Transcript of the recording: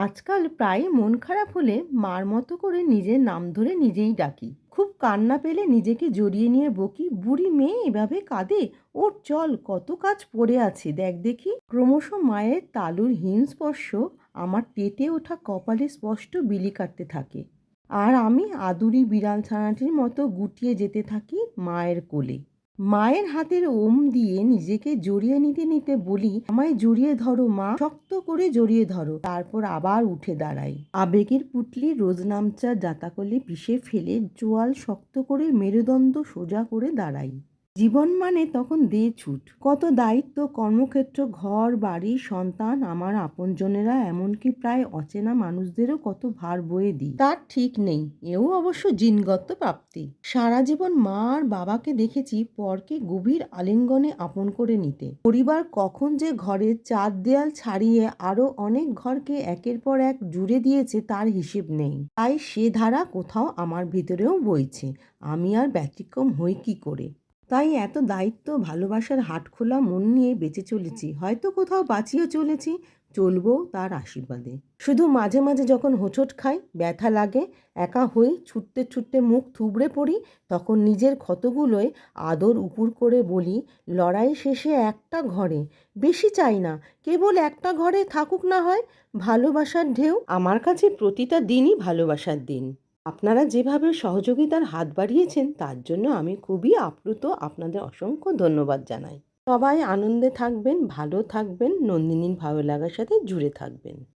আজকাল প্রায়ই মন খারাপ হলে মার মতো করে নিজের নাম ধরে নিজেই ডাকি। খুব কান্না পেলে নিজেকে জড়িয়ে নিয়ে বকি, বুড়ি মেয়ে এভাবে কাঁদে, ওর চল কত কাজ পড়ে আছে দেখ দেখি। ক্রমশ মায়ের তালুর হিম স্পর্শ আমার পেটে ওঠা কপালে স্পষ্ট বিলি কাটতে থাকে। আর আমি আদুরি বিড়াল ছানাটির মতো গুটিয়ে যেতে থাকি মায়ের কোলে। মায়ের হাতের ওম দিয়ে নিজেকে জড়িয়ে নিতে নিতে বলি, আমায় জড়িয়ে ধরো মা, শক্ত করে জড়িয়ে ধরো। তারপর আবার উঠে দাঁড়াই। আবেগের পুটলি রোজনামচার জাতাকলে পিষে ফেলে চোয়াল শক্ত করে মেরুদণ্ড সোজা করে দাঁড়াই। জীবন মানে তখন দে ছুট, কত দায়িত্ব, কর্মক্ষেত্র, ঘর বাড়ি, সন্তান, আমার আপনজনেরা, এমনকি প্রায় অচেনা মানুষদেরও কত ভার বয়ে দিই তার ঠিক নেই। এও অবশ্য জিনগত প্রাপ্তি। সারা জীবন মা আর বাবাকে দেখেছি পরকে গভীর আলিঙ্গনে আপন করে নিতে। পরিবার কখন যে ঘরের চার দেয়াল ছাড়িয়ে আরো অনেক ঘরকে একের পর এক জুড়ে দিয়েছে তার হিসেব নেই। তাই সে ধারা কোথাও আমার ভিতরেও বইছে, আমি আর ব্যতিক্রম হই কি করে। তাই এত দায়িত্ব, ভালোবাসার হাটখোলা মন নিয়ে বেঁচে চলেছি, হয়তো কোথাও বাঁচিয়ে চলেছি, চলবো তার আশীর্বাদে। শুধু মাঝে মাঝে যখন হোঁচট খাই, ব্যথা লাগে, একা হই, ছুটতে ছুটতে মুখ থুবড়ে পড়ি, তখন নিজের ক্ষতগুলোয় আদর উপুর করে বলি, লড়াই শেষে একটা ঘরে, বেশি চাই না, কেবল একটা ঘরে থাকুক না হয় ভালোবাসার ঢেউ। আমার কাছে প্রতিটা দিনই ভালোবাসার দিন। আপনারা যেভাবে সহযোগিতার হাত বাড়িয়েছেন তার জন্য আমি খুবই আপ্লুত, আপনাদের অসংখ্য ধন্যবাদ জানাই। সবাই আনন্দে থাকবেন, ভালো থাকবেন, নন্দিনীর ভালো লাগার সাথে জুড়ে থাকবেন।